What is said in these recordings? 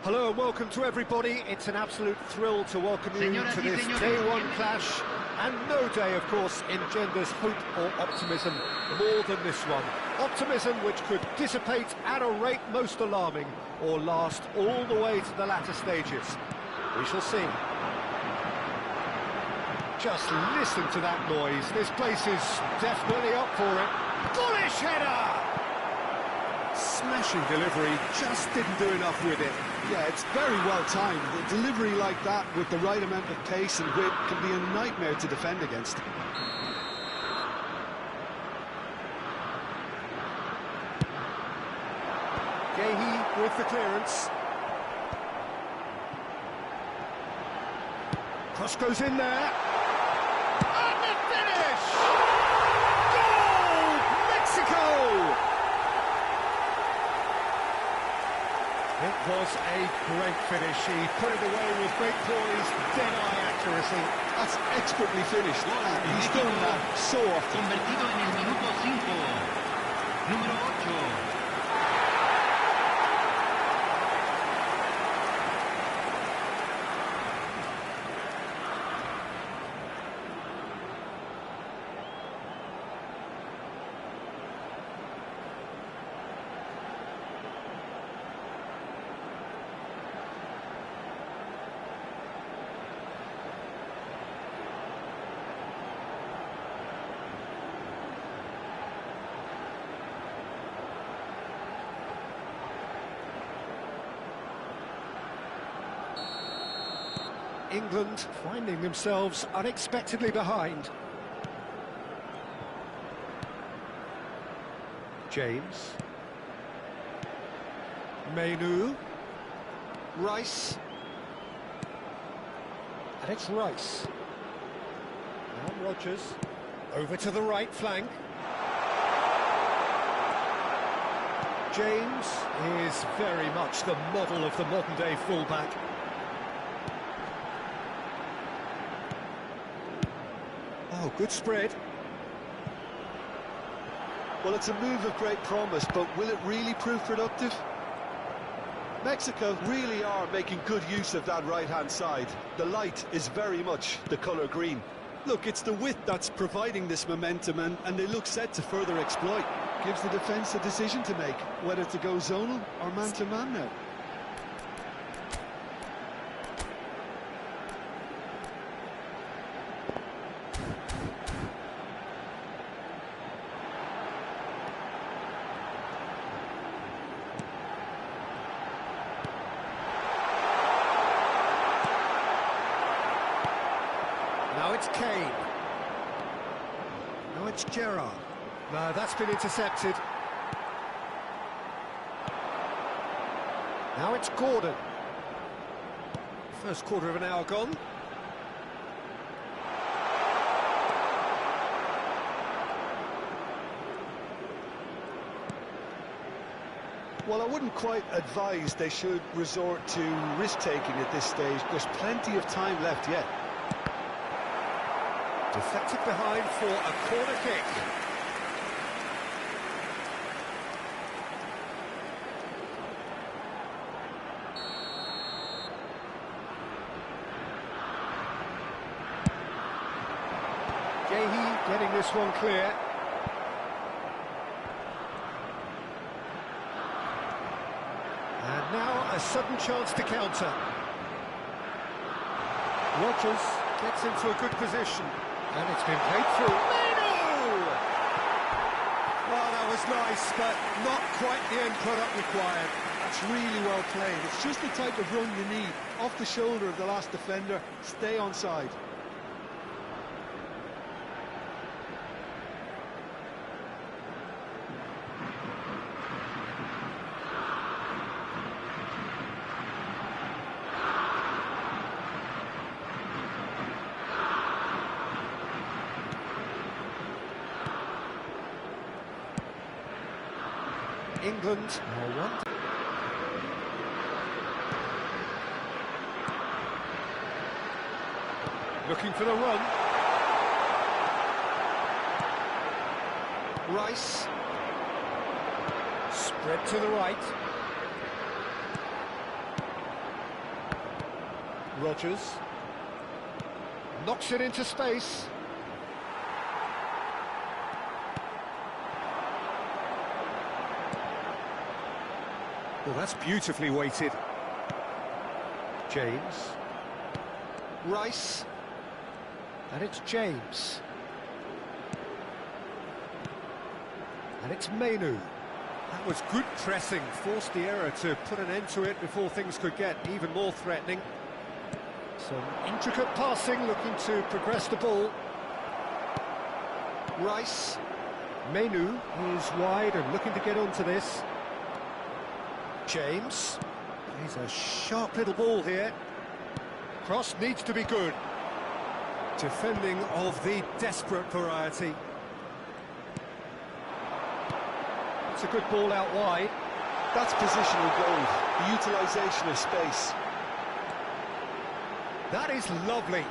Hello and welcome to everybody. It's an absolute thrill to welcome you to this day one clash. And no day, of course, engenders hope or optimism more than this one. Optimism which could dissipate at a rate most alarming or last all the way to the latter stages. We shall see. Just listen to that noise. This place is definitely up for it. Bullish header! Smashing delivery, just didn't do enough with it. Yeah, it's very well timed. The delivery like that with the right amount of pace and whip can be a nightmare to defend against. Gehi with the clearance. Cross goes in there. And the finish! Goal! Mexico! It was a great finish. He put it away with great poise, dead-eye accuracy. That's expertly finished. He's done that so often. Convertido en el minuto 5. Número 8. England finding themselves unexpectedly behind. James. Mainu. Rice. And it's Rice. Now Rodgers. Over to the right flank. James is very much the model of the modern-day fullback. Oh, good spread. Well, it's a move of great promise, but will it really prove productive? Mexico really are making good use of that right-hand side. The light is very much the colour green. Look, it's the width that's providing this momentum, and they look set to further exploit. Gives the defence a decision to make, whether to go zonal or man-to-man now. Now it's Kane. Now it's Gerrard. No, that's been intercepted. Now it's Gordon. First quarter of an hour gone. Well, I wouldn't quite advise they should resort to risk-taking at this stage. There's plenty of time left yet. Deflected behind for a corner kick. Gehi getting this one clear. And now a sudden chance to counter. Rodgers gets into a good position. And it's been played through. Mainu! Well, that was nice, but not quite the end product required. That's really well played. It's just the type of run you need. Off the shoulder of the last defender, stay onside. England 0-1. Looking for the run. Rice. Spread to the right. Rodgers. Knocks it into space. Well, that's beautifully weighted. James. Rice. And it's James. And it's Mainu. That was good pressing, forced the error to put an end to it before things could get even more threatening. Some intricate passing, looking to progress the ball. Rice. Mainu is wide and looking to get onto this. James. He's a sharp little ball here. Cross needs to be good. Defending of the desperate variety. It's a good ball out wide. That's positional goal, the utilisation of space. That is lovely.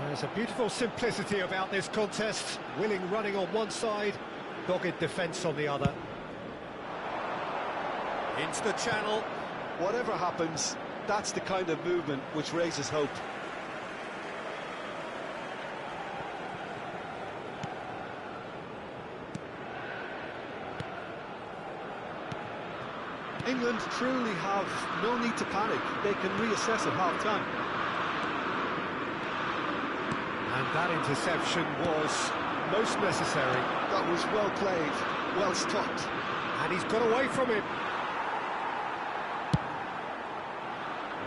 There's a beautiful simplicity about this contest. Willing running on one side, dogged defence on the other. Into the channel. Whatever happens, that's the kind of movement which raises hope. England truly have no need to panic. They can reassess at half-time. And that interception was most necessary. That was well played, well stopped. And he's got away from it.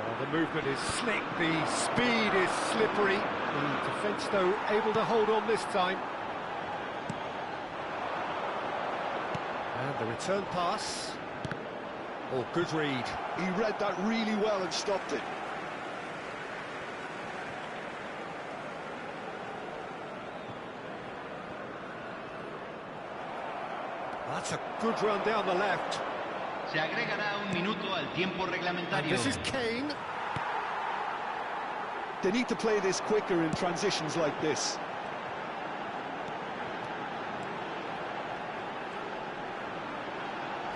Oh, the movement is slick, the speed is slippery. The defence, though, able to hold on this time. And the return pass. Oh, good read. He read that really well and stopped it. That's a good run down the left. Se agregará un minuto al tiempo reglamentario. And this is Kane. They need to play this quicker in transitions like this.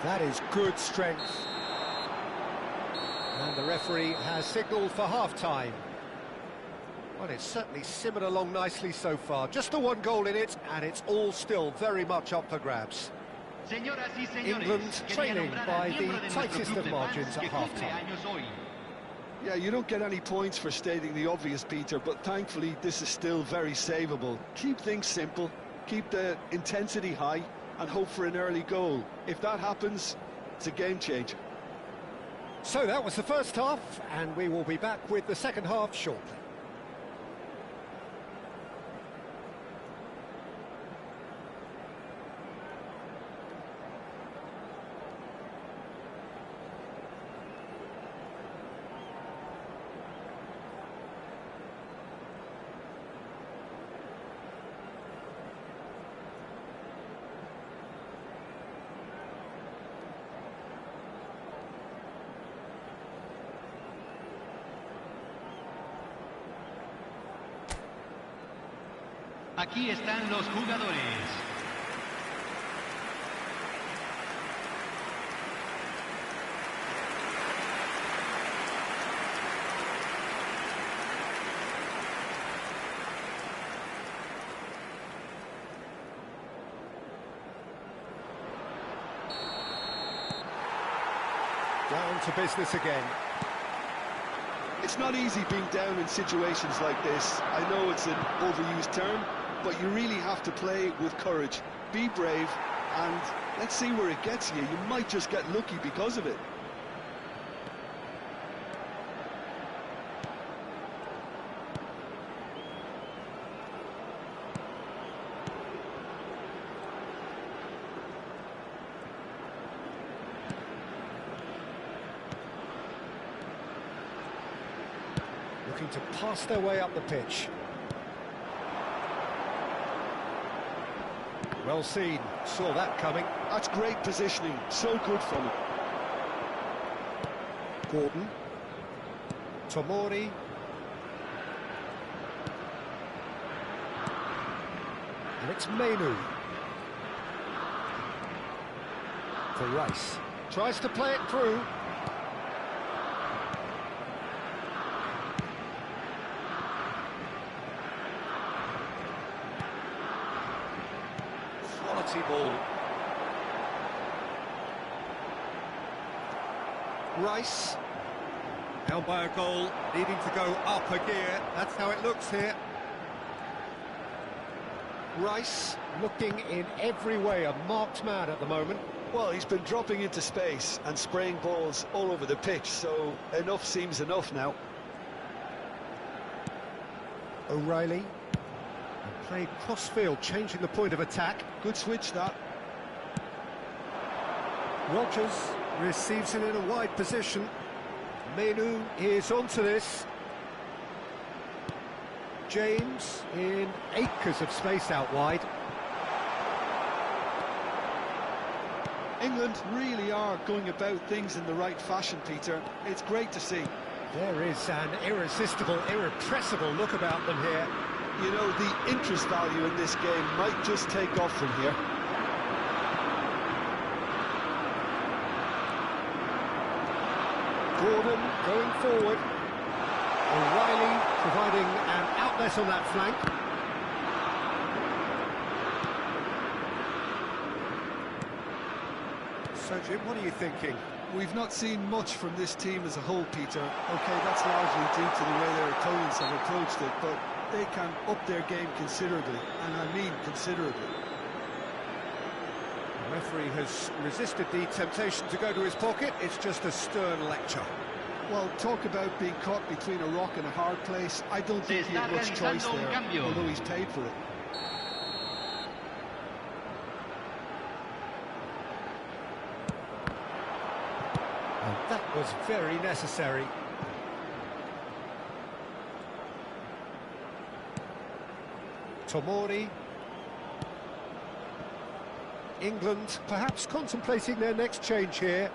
That is good strength. And the referee has signalled for half-time. Well, it's certainly simmered along nicely so far. Just the one goal in it, and it's all still very much up for grabs. England trailing by the tightest of margins at half-time. Yeah, you don't get any points for stating the obvious, Peter, but thankfully this is still very savable. Keep things simple, keep the intensity high, and hope for an early goal. If that happens, it's a game changer. So that was the first half, and we will be back with the second half shortly. Aquí están los jugadores. Down to business again. It's not easy being down in situations like this. I know it's an overused term, but you really have to play with courage. Be brave, and let's see where it gets you. You might just get lucky because of it. Looking to pass their way up the pitch. Well seen, saw that coming. That's great positioning, so good from him. Gordon. Tomori. And it's Mainu. For Rice. Tries to play it through. Rice. Down by a goal, needing to go up a gear. That's how it looks here. Rice. Looking in every way a marked man at the moment. Well, he's been dropping into space and spraying balls all over the pitch, so enough seems enough now. O'Reilly. And played cross-field, changing the point of attack. Good switch, that. Rogers receives it in a wide position. Menu is onto this. James in acres of space out wide. England really are going about things in the right fashion, Peter. It's great to see. There is an irresistible, irrepressible look about them here. You know, the interest value in this game might just take off from here. Gordon going forward. O'Reilly providing an outlet on that flank. So, Jim, what are you thinking? We've not seen much from this team as a whole, Peter. OK, that's largely due to the way their opponents have approached it, but they can up their game considerably, and I mean considerably. The referee has resisted the temptation to go to his pocket. It's just a stern lecture. Well, talk about being caught between a rock and a hard place. I don't think he had much choice there, although he's paid for it. And that was very necessary. Tomori. England perhaps contemplating their next change here.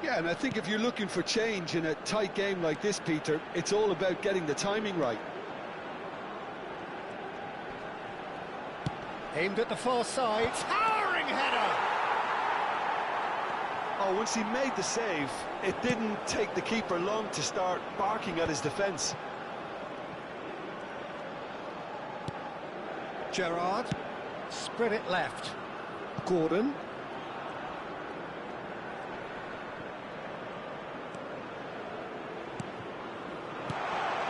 Yeah, and I think if you're looking for change in a tight game like this, Peter, it's all about getting the timing right. Aimed at the far side. Towering header! Oh, once he made the save, it didn't take the keeper long to start barking at his defence. Gerrard. Spread it left. Gordon.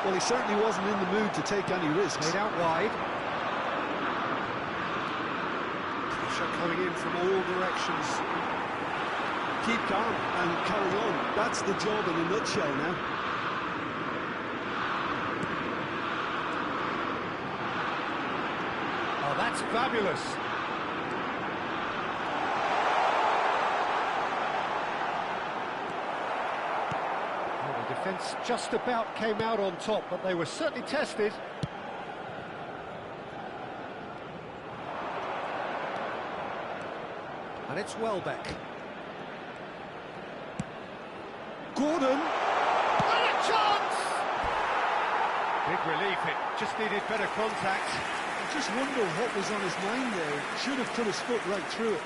Well, he certainly wasn't in the mood to take any risks. Made out wide. Pressure coming in from all directions. Keep calm and carry on. That's the job in a nutshell now. Oh, that's fabulous. Well, the defence just about came out on top, but they were certainly tested. And it's Welbeck. Gordon! What a chance! Big relief, it just needed better contact. I just wonder what was on his mind there. Should have put his foot right through it.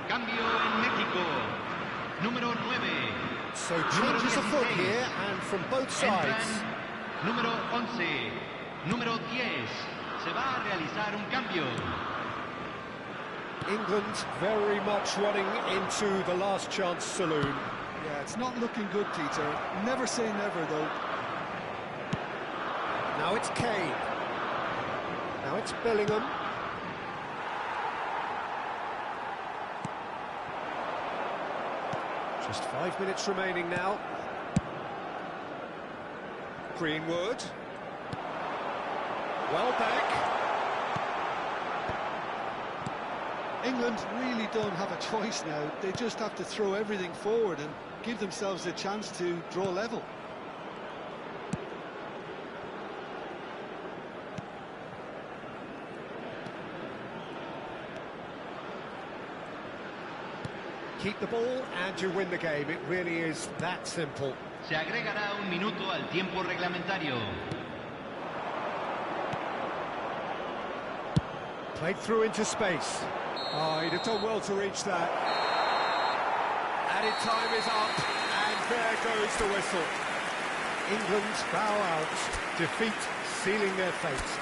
Cambio en México. Número 9. So changes afoot here, and from both sides. Entran número 11. Número 10. Se va a realizar un cambio. England very much running into the last chance saloon. Yeah, it's not looking good, Peter. Never say never, though. Now it's Kane. Now it's Bellingham. Just 5 minutes remaining now. Greenwood. Welbeck. England really don't have a choice now. They just have to throw everything forward and give themselves a chance to draw level. Keep the ball and you win the game. It really is that simple. Se agregará un minuto al tiempo reglamentario. Played through into space. Oh, he'd have done well to reach that. Added time is up, and There goes the whistle. England bow out. Defeat sealing their fate.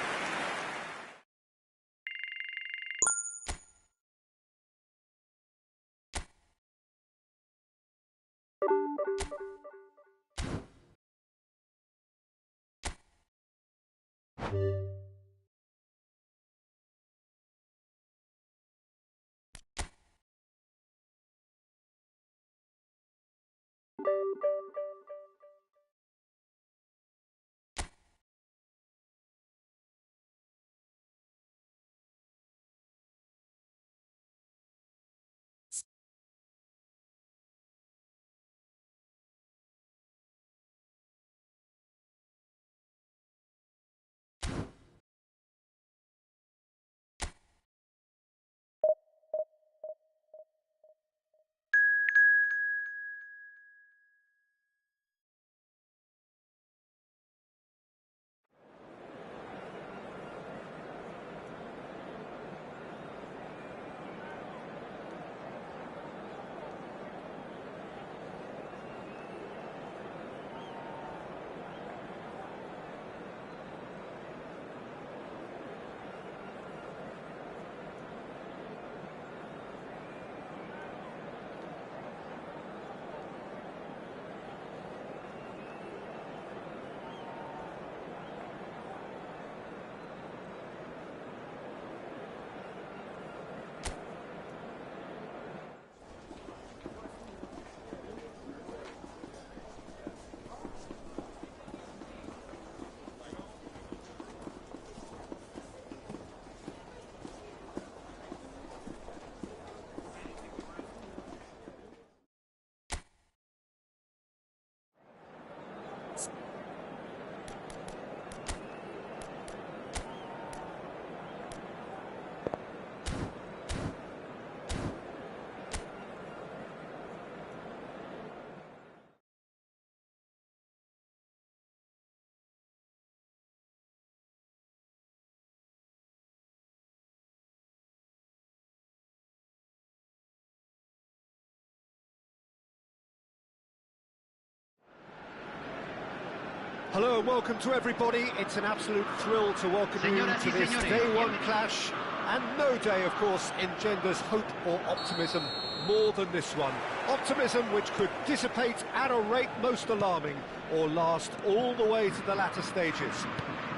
Hello and welcome to everybody. It's an absolute thrill to welcome you to this day one clash. And no day, of course, engenders hope or optimism more than this one. Optimism which could dissipate at a rate most alarming or last all the way to the latter stages.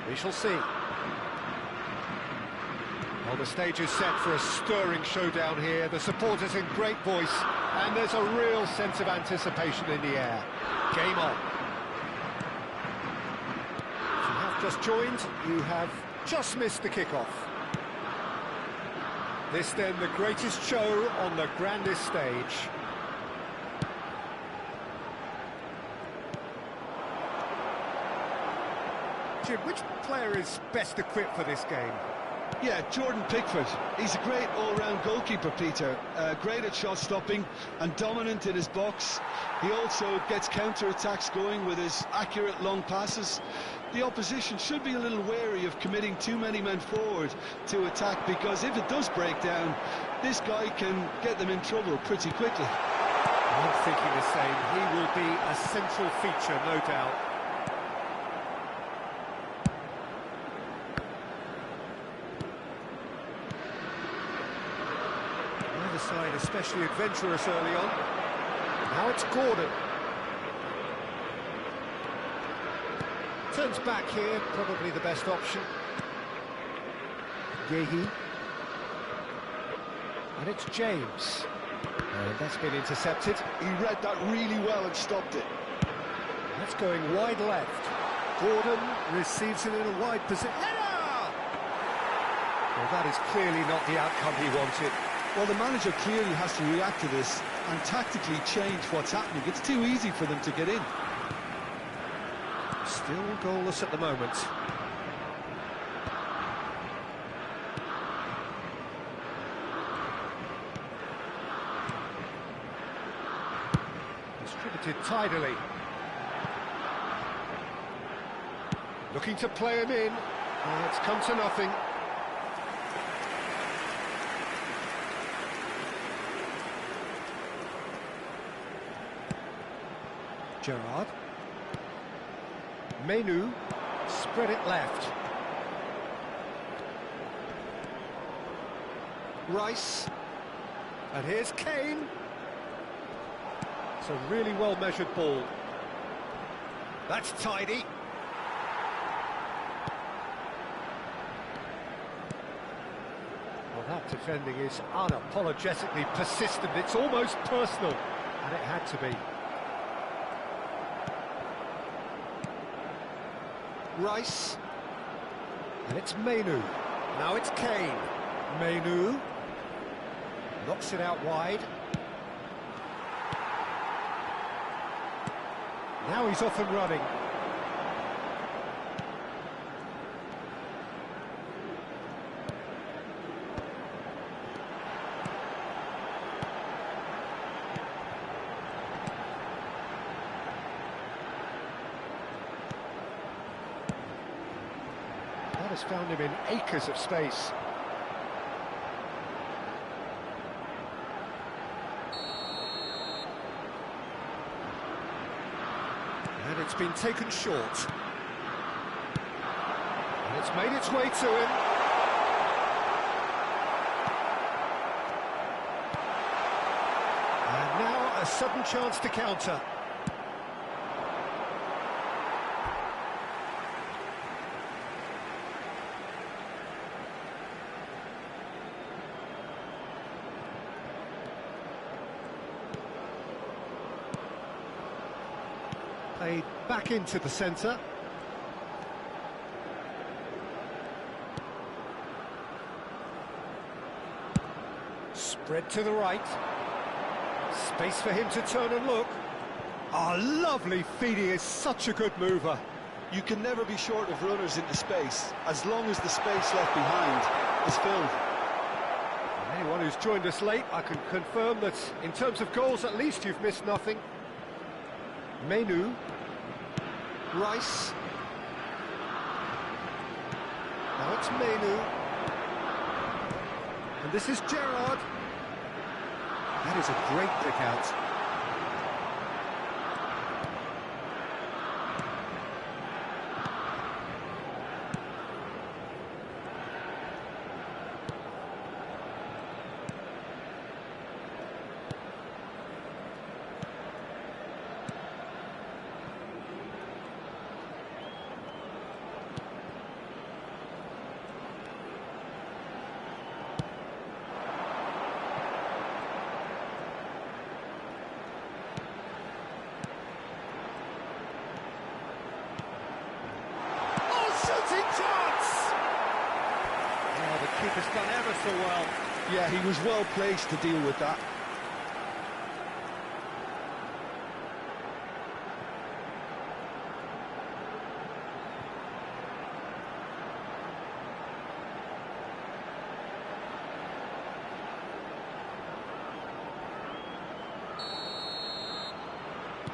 We shall see. Well, the stage is set for a stirring showdown here. The supporters in great voice, and there's a real sense of anticipation in the air. Game on. Just joined, you have just missed the kickoff. This then the greatest show on the grandest stage. Jim, which player is best equipped for this game? Yeah, Jordan Pickford. He's a great all-round goalkeeper, Peter. Great at shot stopping and dominant in his box. He also gets counter-attacks going with his accurate long passes. The opposition should be a little wary of committing too many men forward to attack, because if it does break down, this guy can get them in trouble pretty quickly. I'm thinking the same. He will be a central feature, no doubt. Neither side especially adventurous early on. Now it's Gordon. Turns back here, probably the best option. Yehi. And it's James. And that's been intercepted. He read that really well and stopped it. That's going wide left. Gordon receives it in a wide position. Well, that is clearly not the outcome he wanted. Well, the manager clearly has to react to this and tactically change what's happening. It's too easy for them to get in. Still goalless at the moment. Distributed tidily. Looking to play him in. It's come to nothing. Gerrard. Menu, spread it left. Rice. And here's Kane. It's a really well-measured ball. That's tidy. Well, that defending is unapologetically persistent. It's almost personal, and it had to be. Rice. And it's Menu. Now it's Kane. Menu. Knocks it out wide. Now he's off and running. That has found him in acres of space. And it's been taken short. And it's made its way to him. And now a sudden chance to counter. Played back into the centre. Spread to the right. Space for him to turn and look. Oh, lovely feed. He is such a good mover. You can never be short of runners into space, as long as the space left behind is filled. Anyone who's joined us late, I can confirm that in terms of goals, at least you've missed nothing. Menu. Rice. Now it's Menu. And this is Gerrard. That is a great pick out. Keeper's done ever so well. Yeah, he was well placed to deal with that.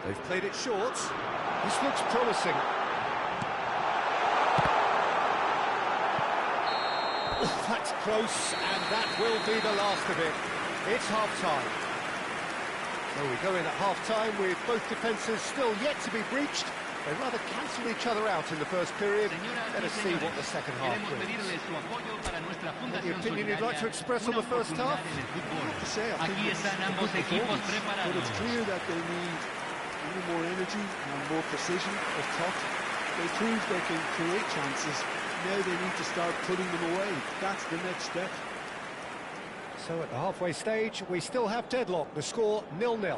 They've played it short. This looks promising. That's close, and that will be the last of it. It's half-time. So we go in at half-time with both defences still yet to be breached. They rather cancelled each other out in the first period. Let us see what the second half brings. Any opinion you'd like to express on the first half? Aquí están ambos equipos preparados. But it's clear that they need a little more energy and more precision of touch. They proved they can create chances. Now they need to start putting them away. That's the next step. So at the halfway stage, we still have deadlock. The score 0-0.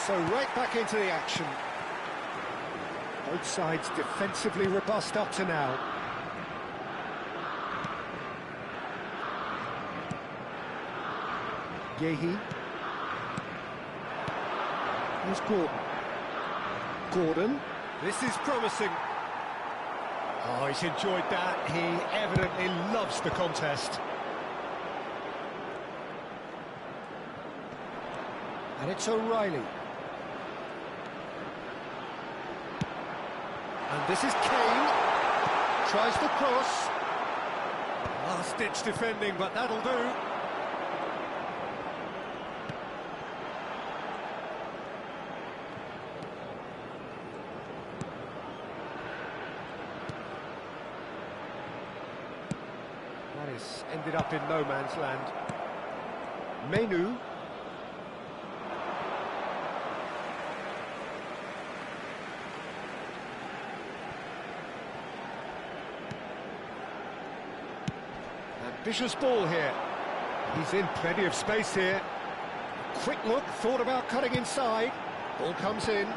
So right back into the action. Both sides defensively robust up to now. Yehi. Here's Gordon. Gordon. This is promising. Oh, he's enjoyed that. He evidently loves the contest. And it's O'Reilly. And this is Kane. Tries the cross. Last-ditch defending, but that'll do. This ended up in no man's land. Menu. Ambitious ball here. He's in plenty of space here. Quick look, thought about cutting inside. Ball comes in.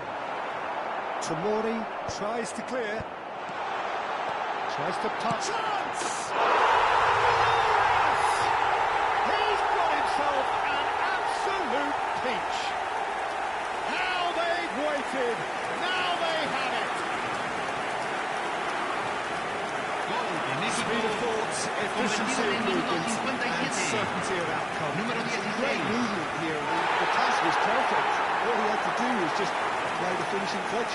Tomori tries to clear. Tries to touch. Chance! He's got himself an absolute peach. How they've waited. Now they have it. Speed of thought, efficiency of movement, and certainty of outcome. Great movement here. The pass was perfect. All he had to do was just apply the finishing touch.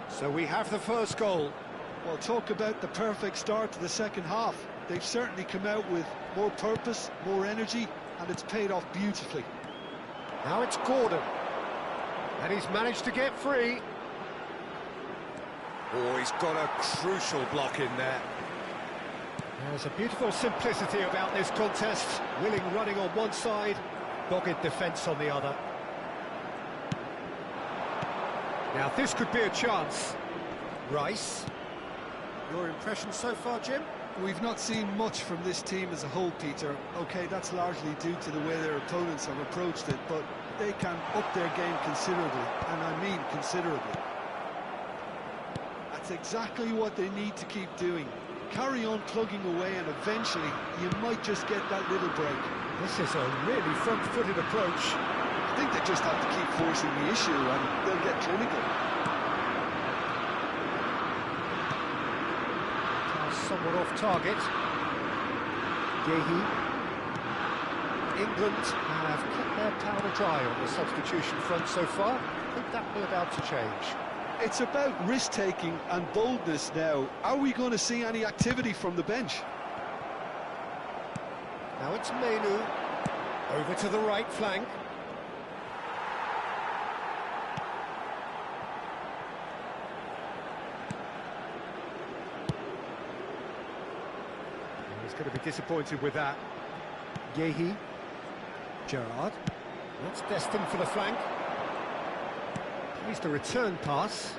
So we have the first goal. Well, talk about the perfect start to the second half. They've certainly come out with more purpose, more energy, and it's paid off beautifully. Now it's Gordon. And he's managed to get free. Oh, he's got a crucial block in there. There's a beautiful simplicity about this contest. Willing running on one side, dogged defence on the other. Now this could be a chance. Rice. Your impression so far, Jim? We've not seen much from this team as a whole, Peter. OK, that's largely due to the way their opponents have approached it, but they can up their game considerably, and I mean considerably. That's exactly what they need to keep doing. Carry on plugging away, and eventually you might just get that little break. This is a really front-footed approach. I think they just have to keep forcing the issue and they'll get clinical. Somewhat off target. Yehi. England have kept their powder dry on the substitution front so far. I think that will about to change. It's about risk-taking and boldness now. Are we going to see any activity from the bench? Now it's Menu. Over to the right flank. He's going to be disappointed with that. Yehi. Gerrard. That's destined for the flank. Here's the return pass.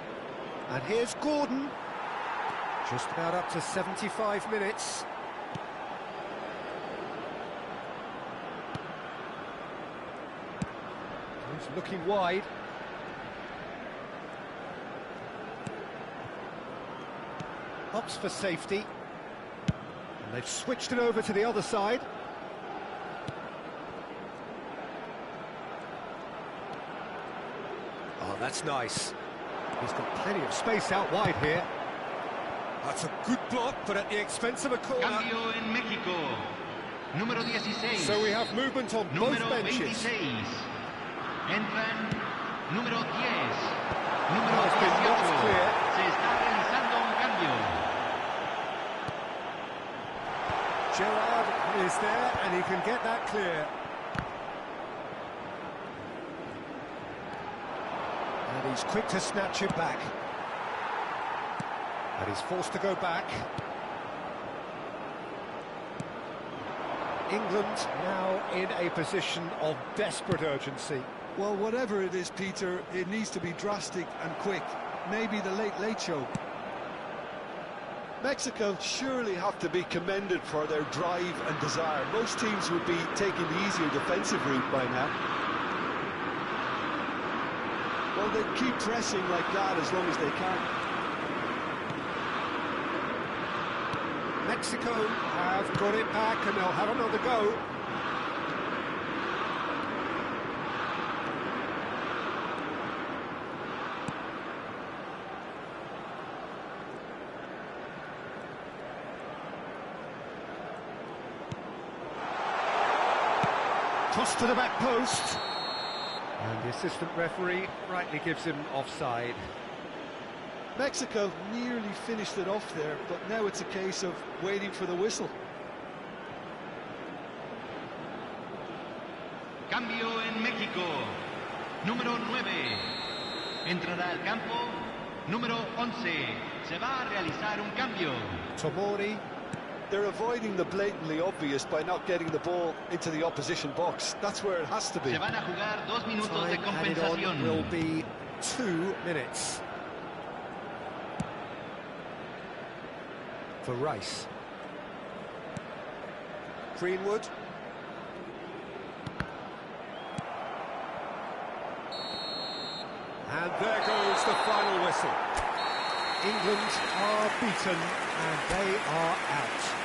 And here's Gordon. Just about up to 75 minutes. He's looking wide. Opts for safety. And they've switched it over to the other side. Oh, that's nice. He's got plenty of space out wide here. That's a good block, but at the expense of a corner. Cambio en México. Número 16. So we have movement on both benches. 26. Entran número 10. Número Has been knocked 18. clear. Se está realizando un cambio. Gerrard is there, and he can get that clear. And he's quick to snatch it back. And he's forced to go back. England now in a position of desperate urgency. Well, whatever it is, Peter, it needs to be drastic and quick. Maybe the late show. Mexico surely have to be commended for their drive and desire. Most teams would be taking the easier defensive route by now. Well, they keep pressing like that as long as they can. Mexico have got it back, and they'll have another go. Cross to the back post. And the assistant referee rightly gives him offside. Mexico nearly finished it off there, but now it's a case of waiting for the whistle. Cambio en México. Número 9. Entrará al campo. Número 11. Se va a realizar un cambio. Tomori. They're avoiding the blatantly obvious by not getting the ball into the opposition box. That's where it has to be. Se van a jugar 2 minutos de Time added on compensación. will be 2 minutes. For Rice. Greenwood. And there goes the final whistle. England are beaten and they are out.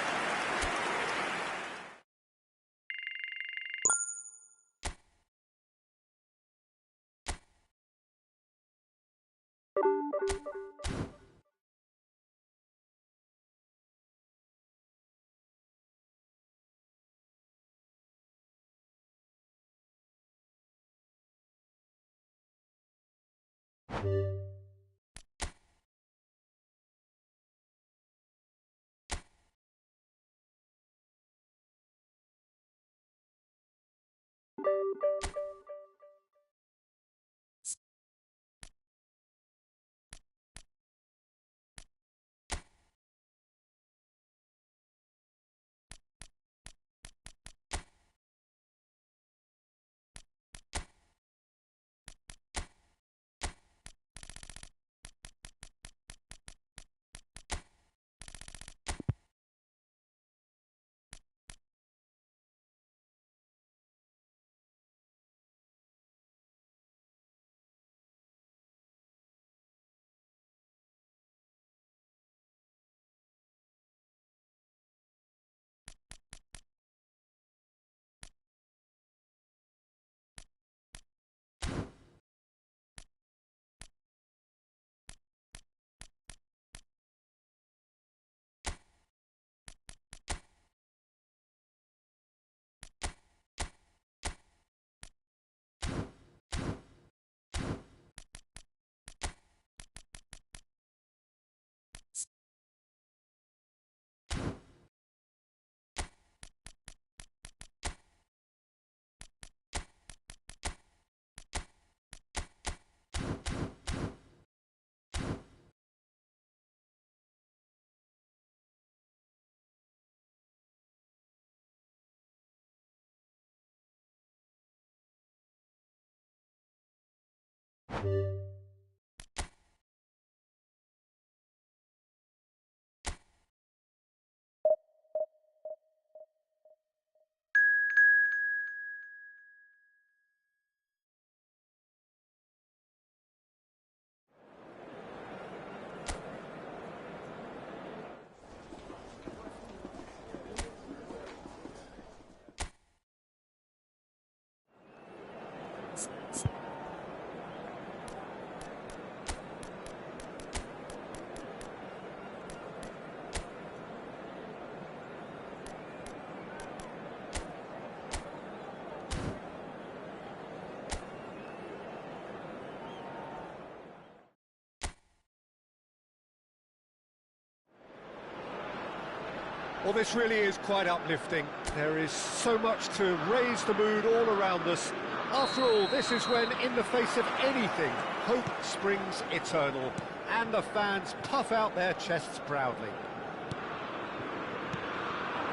Well, this really is quite uplifting. There is so much to raise the mood all around us. After all, this is when, in the face of anything, hope springs eternal, and the fans puff out their chests proudly.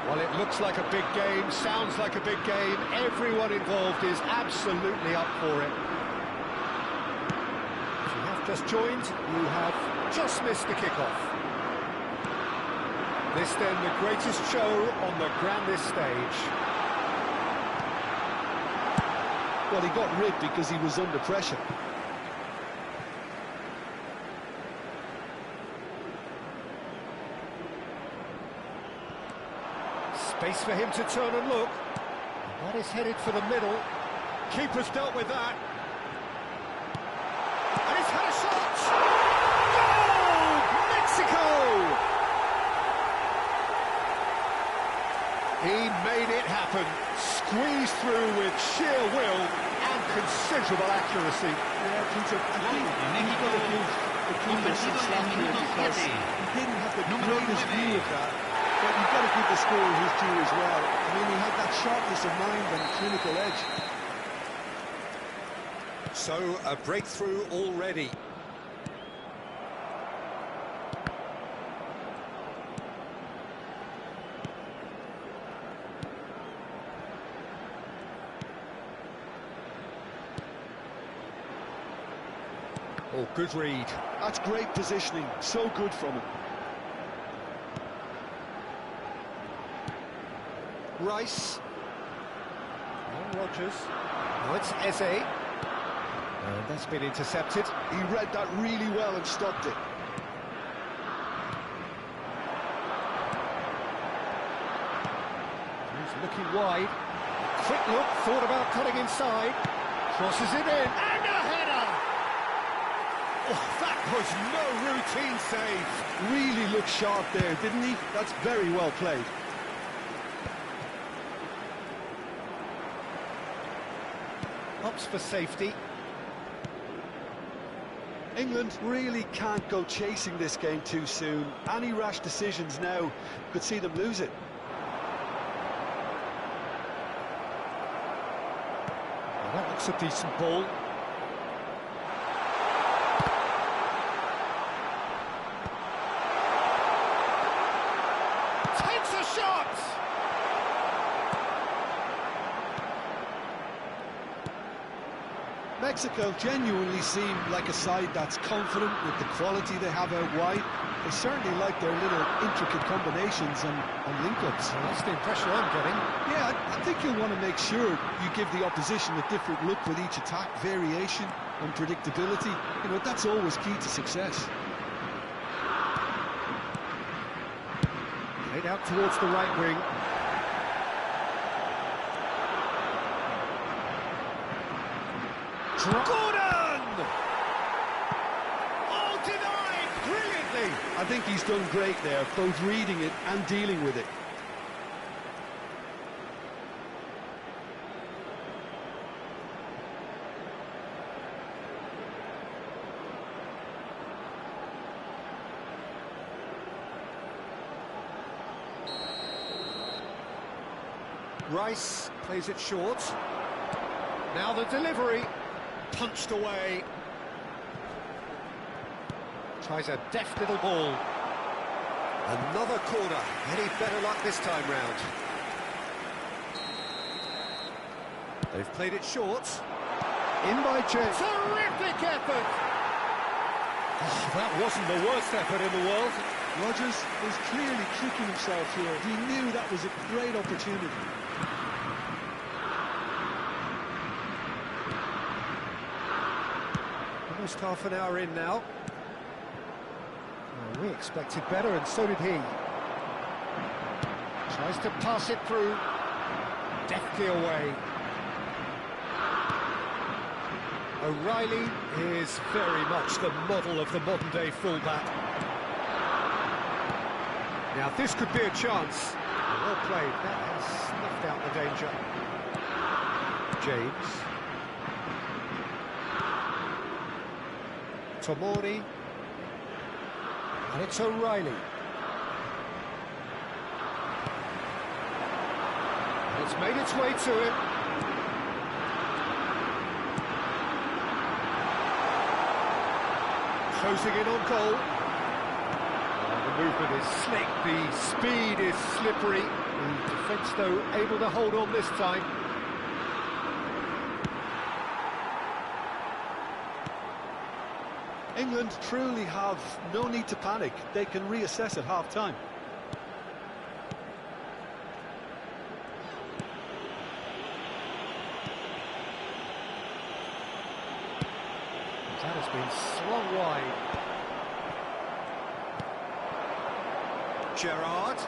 Well, it looks like a big game, sounds like a big game. Everyone involved is absolutely up for it. If you have just joined, you have just missed the kickoff. This then the greatest show on the grandest stage. Well, he got rid because he was under pressure. Space for him to turn and look. That is headed for the middle. Keeper's dealt with that. And he's had a shot! Goal! Mexico! He made it happen, squeezed through with sheer will and considerable accuracy. Yeah, Peter, I think you've got to give the keeper some slack here because he didn't have the greatest view of that, but you've got to give the scorer his due as well. I mean, he had that sharpness of mind and clinical edge. So, a breakthrough already. Oh, good read. That's great positioning, so good from him. Rice. Oh, Rogers. Oh, it's Eze. And that's been intercepted. He read that really well and stopped it. He's looking wide. Quick look, thought about cutting inside. Crosses it in. And a header! Oh, that was no routine save. Really looked sharp there, didn't he? That's very well played. Opts for safety. England really can't go chasing this game too soon. Any rash decisions now could see them lose it. Well, that looks a decent ball. Takes a shot! Mexico genuinely seem like a side that's confident with the quality they have out wide. They certainly like their little intricate combinations and link-ups. Well, that's the impression I'm getting. Yeah, I think you'll want to make sure you give the opposition a different look with each attack, variation, unpredictability. You know, that's always key to success. Played out towards the right wing. Gordon! Oh, denied! Brilliantly! I think he's done great there, both reading it and dealing with it. Rice plays it short. Now the delivery. Punched away. Tries a deft little ball. Another corner. Any better luck this time round? They've played it short. In by Chen. Terrific effort! Oh, that wasn't the worst effort in the world. Rogers was clearly kicking himself here. He knew that was a great opportunity. Almost half an hour in now. Well, we expected better, and so did he. Tries to pass it through. Deftly away. O'Reilly is very much the model of the modern-day fullback. Now, this could be a chance. Well played. That has snuffed out the danger. James. Tomori. And it's O'Reilly. It's made its way to him. Closing in on goal. The movement is slick, the speed is slippery. The defence, though, able to hold on this time. England truly have no need to panic. They can reassess at half-time. That has been slung wide. Gerrard.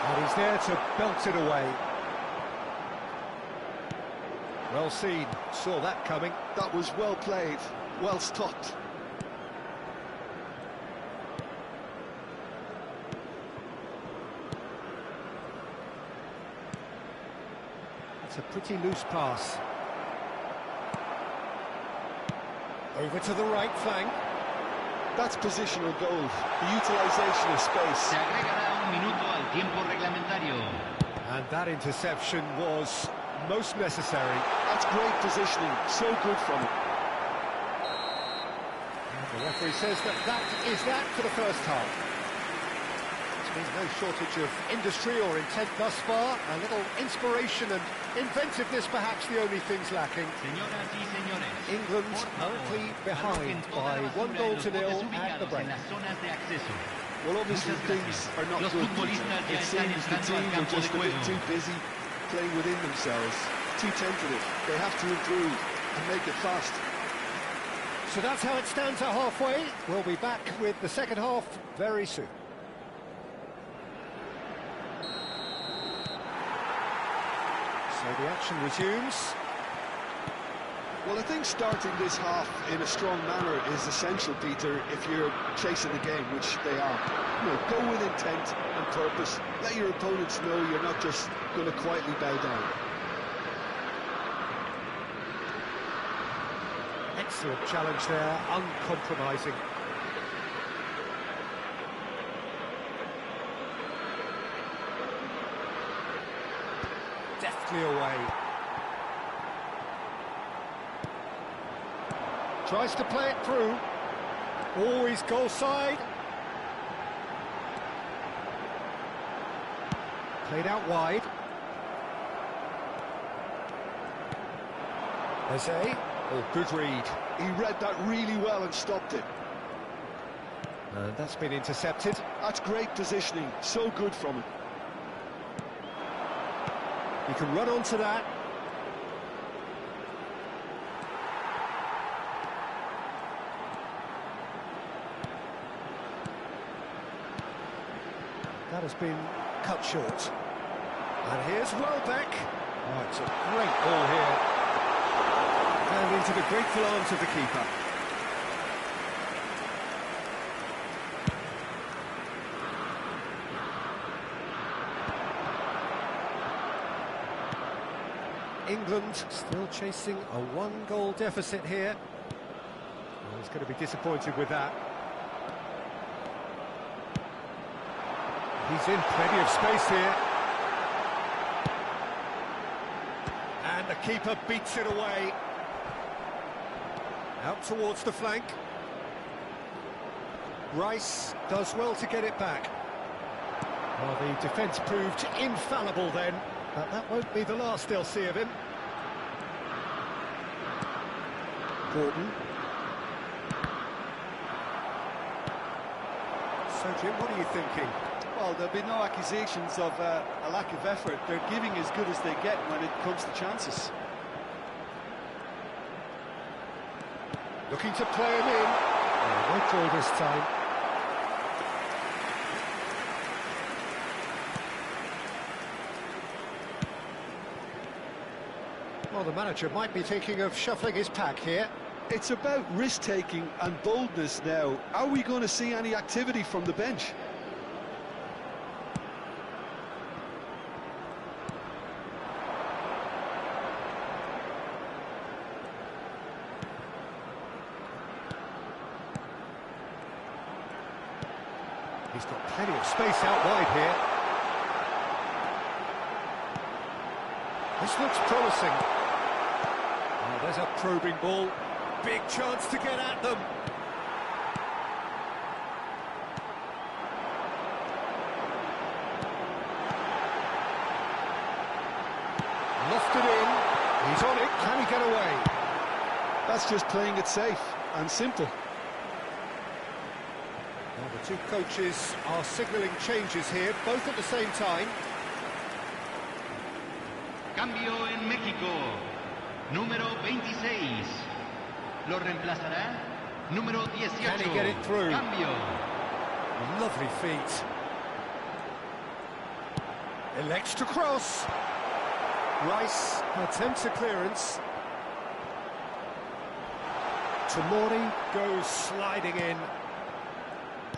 And he's there to belt it away. Well seen, saw that coming. That was well played, well stopped. It's a pretty loose pass. Over to the right flank. That's positional goal, the utilisation of space. Se agregará un minuto al tiempo reglamentario. And that interception was most necessary. That's great positioning, so good from him. And the referee says that is that for the first half. There's been no shortage of industry or intent thus far. A little inspiration and inventiveness, perhaps the only things lacking. Señoras y señores, England currently behind by 1-0 at the break. Well, obviously things are not good. It seems the team are just a bit too busy playing within themselves, too tentative. They have to improve and make it fast. So that's how it stands at halfway. We'll be back with the second half very soon. So the action resumes. Well, I think starting this half in a strong manner is essential, Peter, if you're chasing the game, which they are. You know, go with intent and purpose. Let your opponents know you're not just going to quietly bow down. Excellent challenge there, uncompromising. Deftly away. Tries to play it through. Always goal side. Played out wide. Jose. Oh, good read. He read that really well and stopped it. And that's been intercepted. That's great positioning. So good from him. You can run onto that. That has been cut short. And here's Welbeck. Oh, it's a great ball here. And into the grateful arms of the keeper. England still chasing a one-goal deficit here. Well, he's going to be disappointed with that. He's in plenty of space here. And the keeper beats it away. Out towards the flank. Rice does well to get it back. Well, the defence proved infallible then, but that won't be the last they'll see of him. Gordon. So, Jim, what are you thinking? Well, there'll be no accusations of a lack of effort. They're giving as good as they get when it comes to chances. Looking to play him in. Oh, no goal this time. Well, the manager might be thinking of shuffling his pack here. It's about risk-taking and boldness now. Are we going to see any activity from the bench? He's got plenty of space out wide here. This looks promising. Oh, there's a probing ball. Big chance to get at them. Lofted in. He's on it. Can he get away? That's just playing it safe and simple. Well, the two coaches are signalling changes here, both at the same time. Cambio en México. Número 26. Lo reemplazará número 18. Can he get it through? Cambio. Lovely feet. Elects to cross. Rice attempts a clearance. Tomori goes sliding in.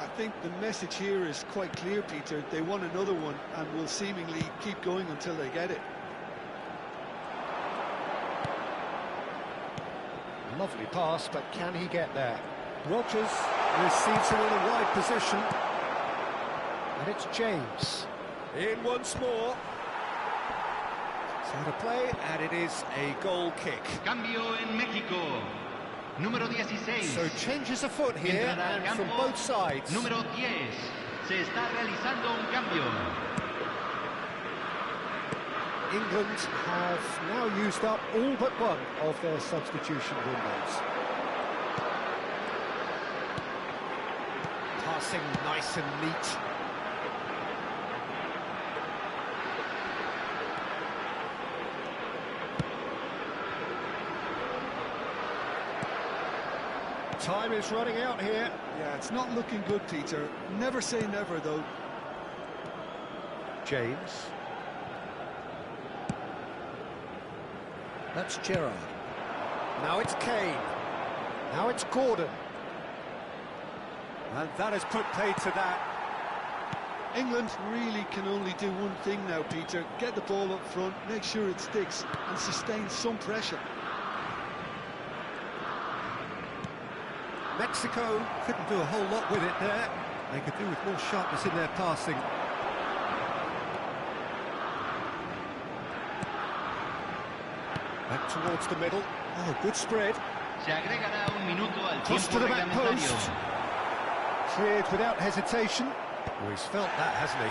I think the message here is quite clear, Peter. They want another one and will seemingly keep going until they get it. Lovely pass, but can he get there? Rogers receives him in a wide position. And it's James. In once more. It's out of play, and it is a goal kick. Cambio en México. Número 16. So changes of foot here, and from both sides. Número 10. Se está realizando un cambio. England have now used up all but one of their substitution windows. Passing nice and neat. Time is running out here. Yeah, it's not looking good, Peter. Never say never, though. James. That's Gerrard. Now it's Kane. Now it's Gordon. And that has put paid to that. England really can only do one thing now, Peter. Get the ball up front, make sure it sticks, and sustain some pressure. Mexico couldn't do a whole lot with it there. They could do with more sharpness in their passing. Back towards the middle. Oh, good spread. Se agregará un minuto al Cross to tiempo the back reglamentario. post. Cleared without hesitation. Oh, he's felt that, hasn't he?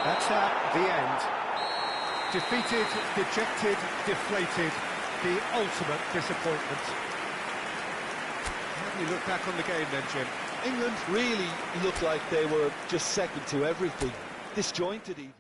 That's at the end. Defeated, dejected, deflated. The ultimate disappointment. How do you look back on the game then, Jim? England really looked like they were just second to everything. Disjointed even.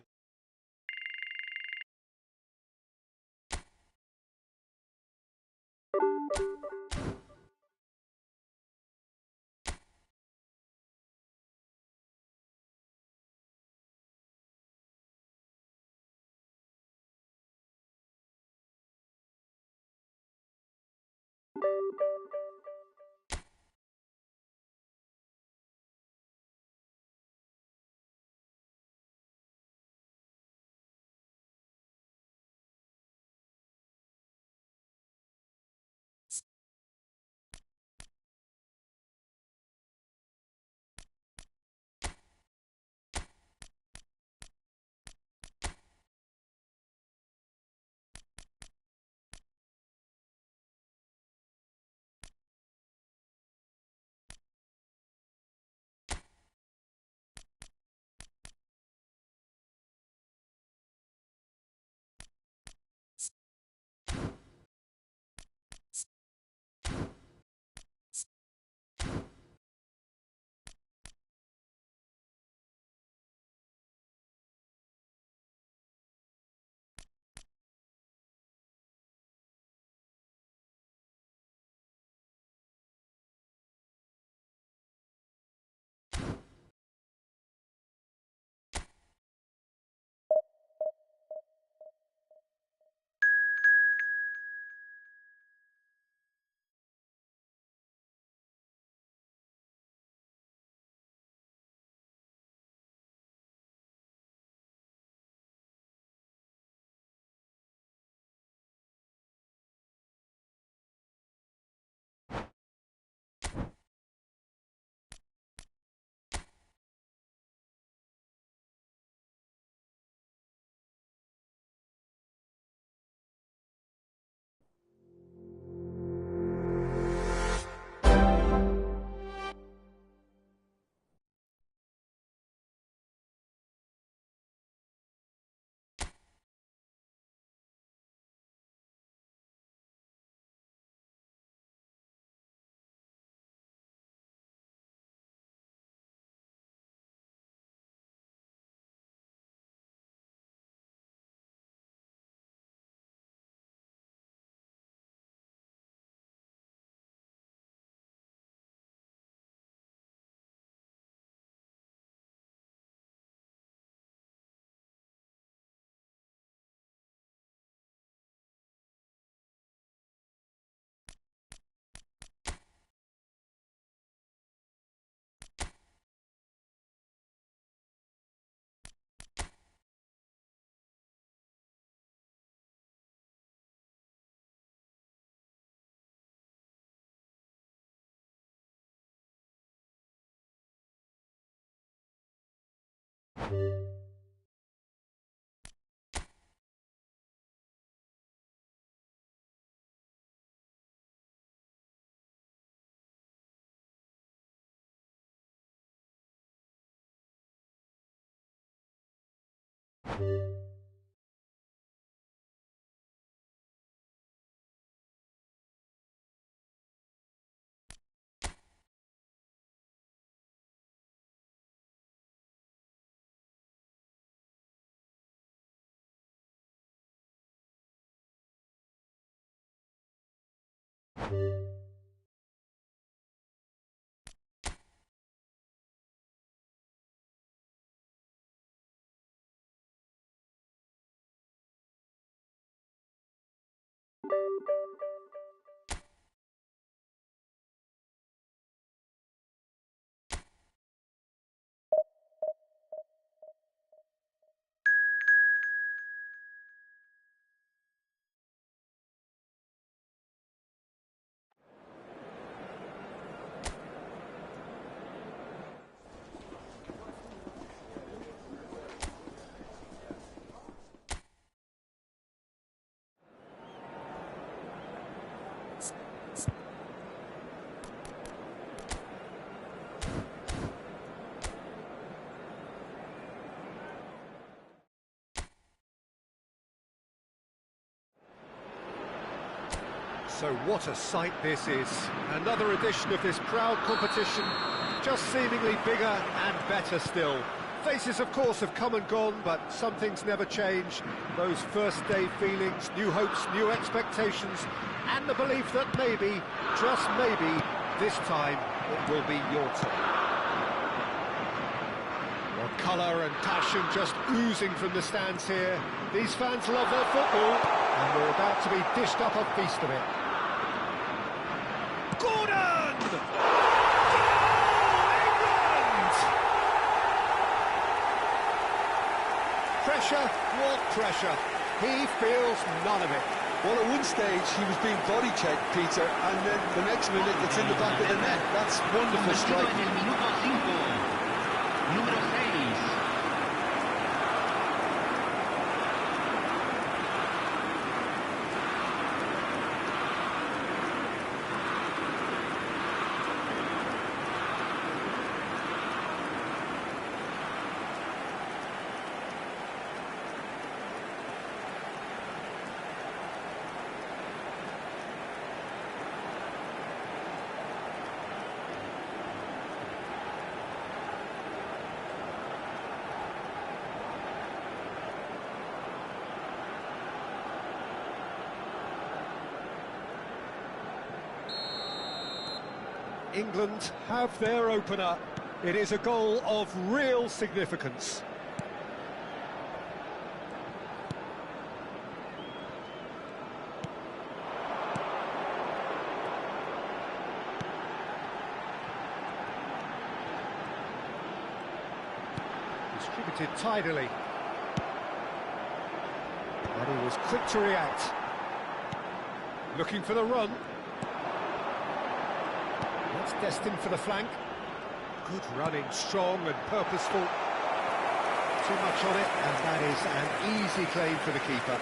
So what a sight this is. Another edition of this proud competition, just seemingly bigger and better still. Faces, of course, have come and gone, but some things never change. Those first-day feelings, new hopes, new expectations, and the belief that maybe, just maybe, this time it will be your turn. Well, colour and passion just oozing from the stands here. These fans love their football, and we're about to be dished up a feast of it. Gordon! Goal! England! Pressure, what pressure? He feels none of it. Well, at one stage he was being body checked, Peter, and then the next minute it's in the back of the net. That's wonderful strike. En el minuto 5, número 6. England have their opener. It is a goal of real significance. Distributed tidily. And he was quick to react. Looking for the run. That's destined for the flank. Good running, strong and purposeful. Too much on it, and that is an easy claim for the keeper.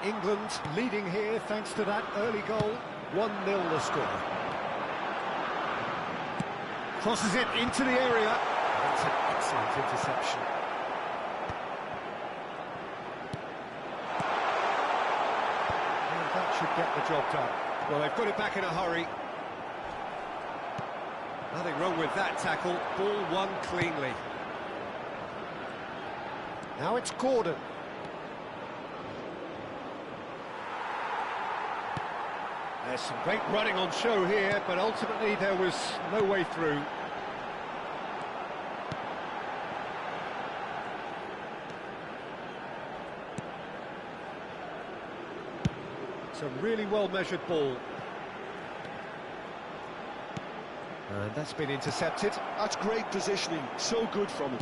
England leading here thanks to that early goal. 1-0 the score. Crosses it into the area. That's an excellent interception. That should get the job done. Well, they've got it back in a hurry. Nothing wrong with that tackle. Ball won cleanly. Now it's Gordon. There's some great running on show here, but ultimately there was no way through. It's a really well-measured ball. And that's been intercepted. That's great positioning, so good from him.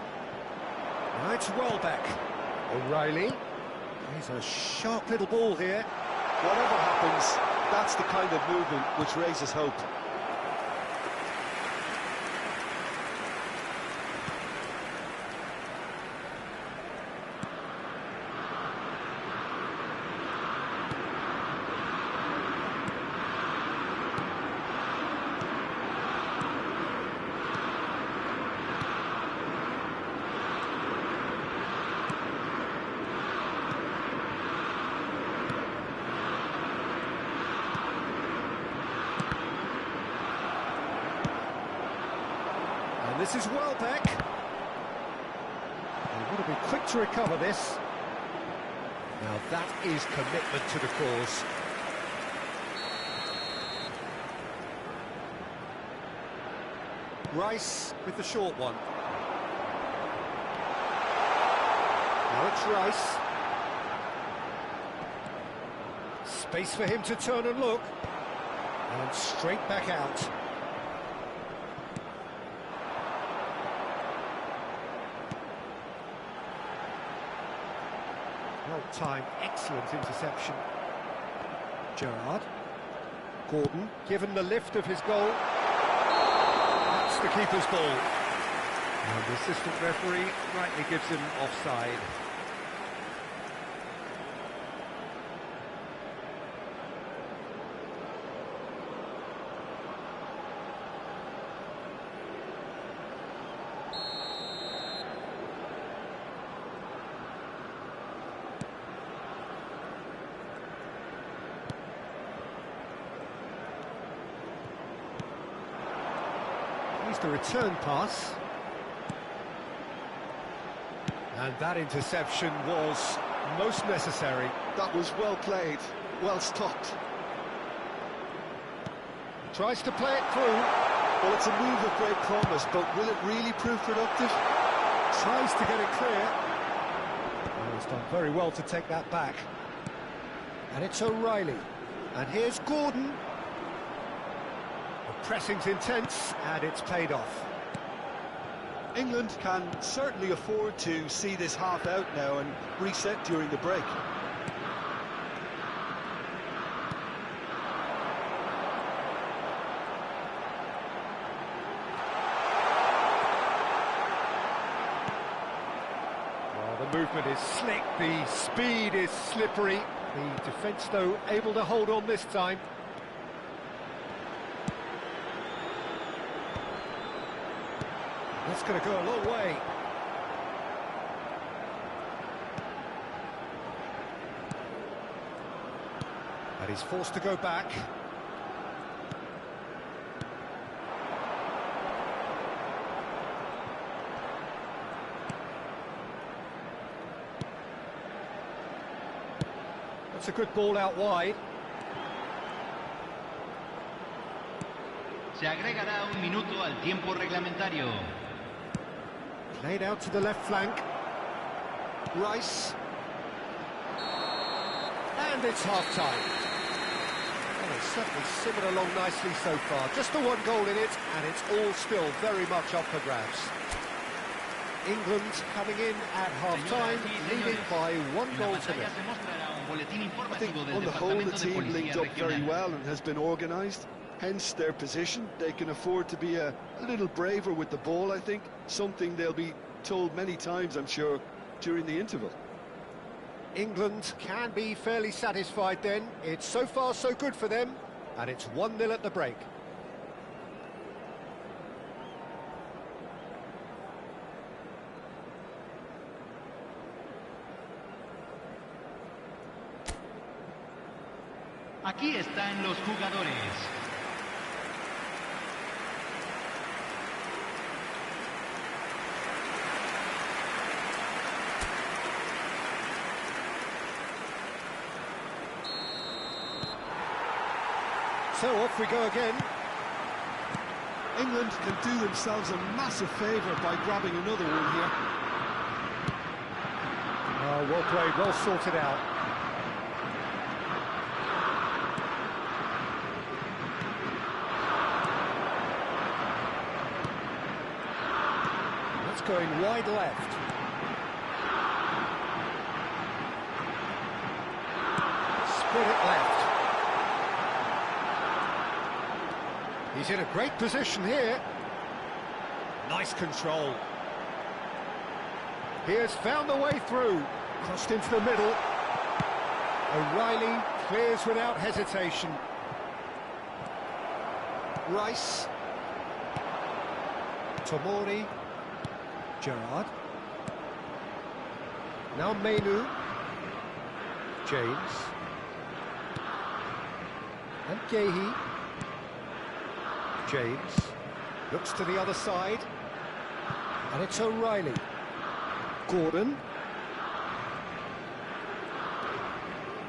Now it's Welbeck. O'Reilly. He's a sharp little ball here. Whatever happens, That's the kind of movement which raises hope. This is Welbeck. They want to be quick to recover this. Now that is commitment to the cause. Rice with the short one. Now it's Rice. Space for him to turn and look. And straight back out. Well-timed, excellent interception. Gerrard. Gordon, given the lift of his goal. That's the keeper's ball. And the assistant referee rightly gives him offside. Here's the return pass. And that interception was most necessary. That was well played, well stopped. Tries to play it through. Well, it's a move of great promise, but will it really prove productive? Tries to get it clear. Well, he's done very well to take that back. And it's O'Reilly. And here's Gordon. The pressing's intense, and it's paid off. England can certainly afford to see this half out now and reset during the break. Well, the movement is slick, the speed is slippery. The defence, though, able to hold on this time. That's going to go a long way. And he's forced to go back. That's a good ball out wide. Se agregará un minuto al tiempo reglamentario. Played out to the left flank. Rice. And it's half-time. Well, it's certainly simmered along nicely so far. Just the one goal in it, and it's all still very much up for grabs. England coming in at half-time, leading by 1-0. I think on the whole the team linked up very well and has been organised. Hence their position. They can afford to be a little braver with the ball, I think. Something they'll be told many times, I'm sure, during the interval. England can be fairly satisfied then. It's so far so good for them, and it's 1-0 at the break. Aquí están los jugadores. So off we go again. England can do themselves a massive favour by grabbing another one here. Oh, well played, well sorted out. That's going wide left. Split it left. He's in a great position here. Nice control. He has found the way through. Crossed into the middle. O'Reilly clears without hesitation. Rice. Tomori. Gerrard. Now Mainu. James. And Gehi. James. Looks to the other side. And it's O'Reilly. Gordon.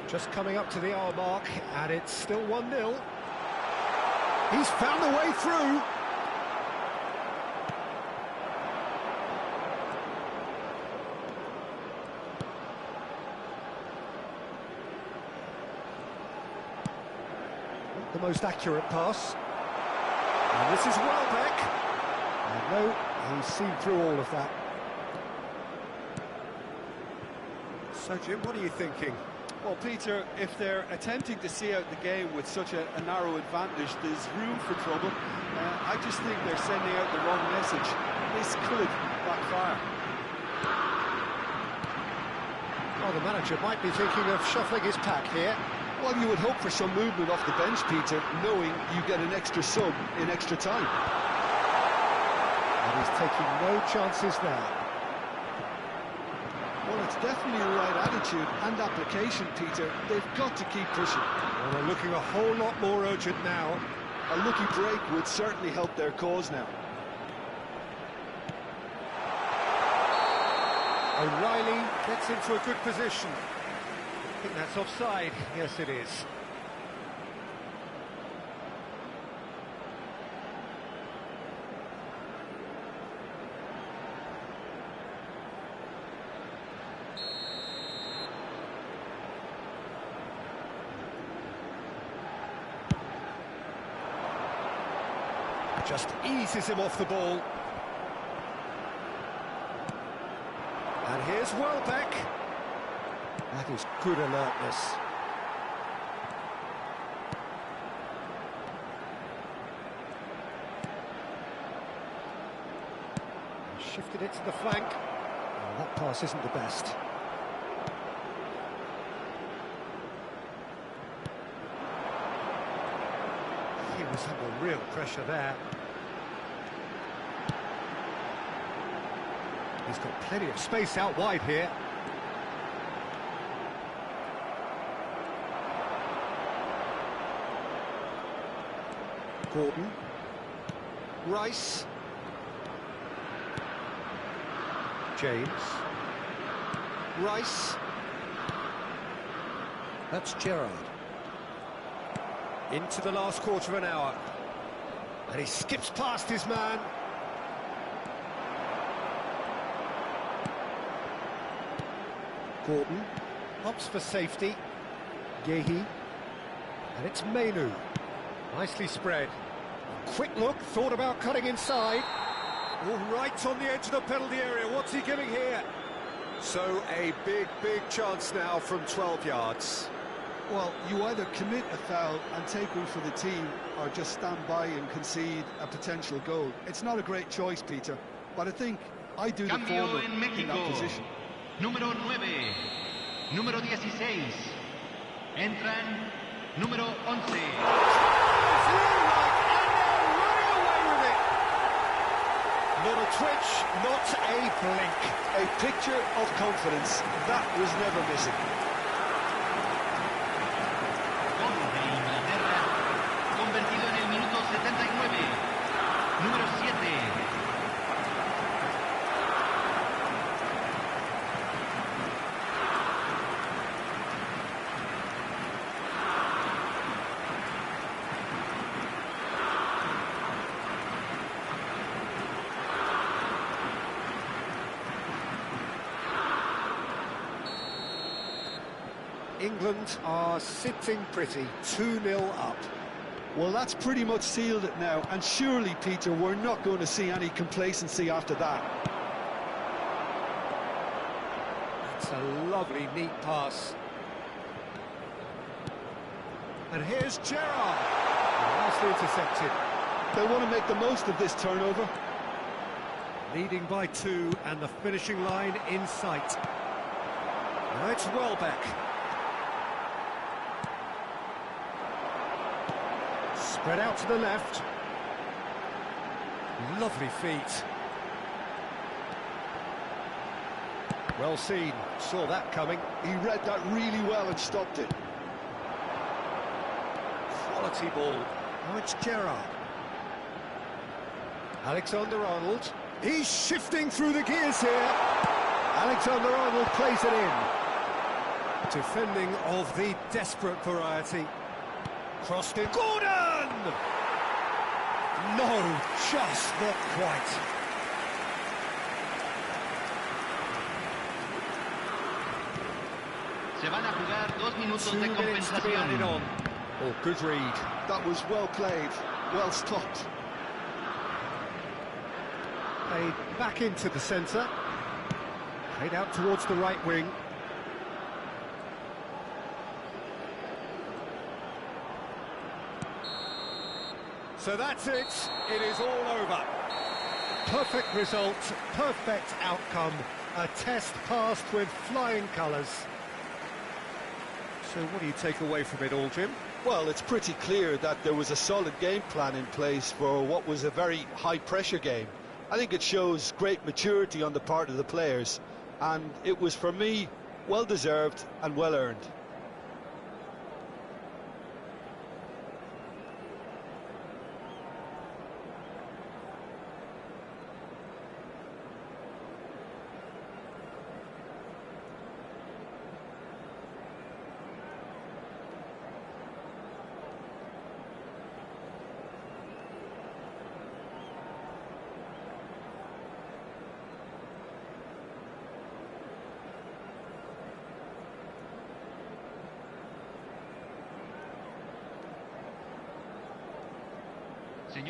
Just coming up to the hour mark, and it's still 1-0. He's found a way through. Not the most accurate pass. And this is Welbeck. And no, he's seen through all of that. So, Jim, what are you thinking? Well, Peter, if they're attempting to see out the game with such a narrow advantage, there's room for trouble. I just think they're sending out the wrong message. This could backfire. Well, the manager might be thinking of shuffling his pack here. Well, you would hope for some movement off the bench, Peter, knowing you get an extra sub in extra time. And he's taking no chances there. Well, it's definitely the right attitude and application, Peter. They've got to keep pushing. Well, they're looking a whole lot more urgent now. A lucky break would certainly help their cause now. O'Reilly gets into a good position. I think that's offside. Yes, it is. Just eases him off the ball. And here's Welbeck. That is good alertness. Shifted it to the flank. Oh, that pass isn't the best. He was under real pressure there. He's got plenty of space out wide here. Gordon. Rice. James. Rice. That's Gerrard. Into the last quarter of an hour. And he skips past his man. Gordon opts for safety. Gehi. And it's Mainu. Nicely spread. Quick look, thought about cutting inside. Oh, right on the edge of the penalty area. What's he giving here? So a big chance now from 12 yards. Well, you either commit a foul and take one for the team, or just stand by and concede a potential goal. It's not a great choice, Peter, but I think I do the former in that position. Número 9, número 16, entran número 11. Not a twitch, not a blink. A picture of confidence. That was never missing. Gol de Inglaterra, convertido en el minuto 79, número 7. England are sitting pretty, 2-0 up. Well, that's pretty much sealed it now, and surely, Peter, we're not going to see any complacency after that. It's a lovely, neat pass. And here's Gerrard. Nicely intercepted. They want to make the most of this turnover. Leading by 2 and the finishing line in sight. Now it's Welbeck. Spread out to the left. Lovely feet. Well seen, saw that coming. He read that really well and stopped it. Quality ball. Now it's Gerrard. Alexander-Arnold. He's shifting through the gears here. Alexander-Arnold plays it in. Defending of the desperate variety. Crossed in. Gordon! No, just not quite. Se van a jugar 2 minutos 2 de minutes to be added compensación. on. Oh, good read. That was well played, well stopped. Played back into the centre. Played out towards the right wing. So that's it. It is all over. Perfect result, perfect outcome. A test passed with flying colours. So what do you take away from it all, Jim? Well, it's pretty clear that there was a solid game plan in place for what was a very high-pressure game. I think it shows great maturity on the part of the players, and it was, for me, well-deserved and well-earned.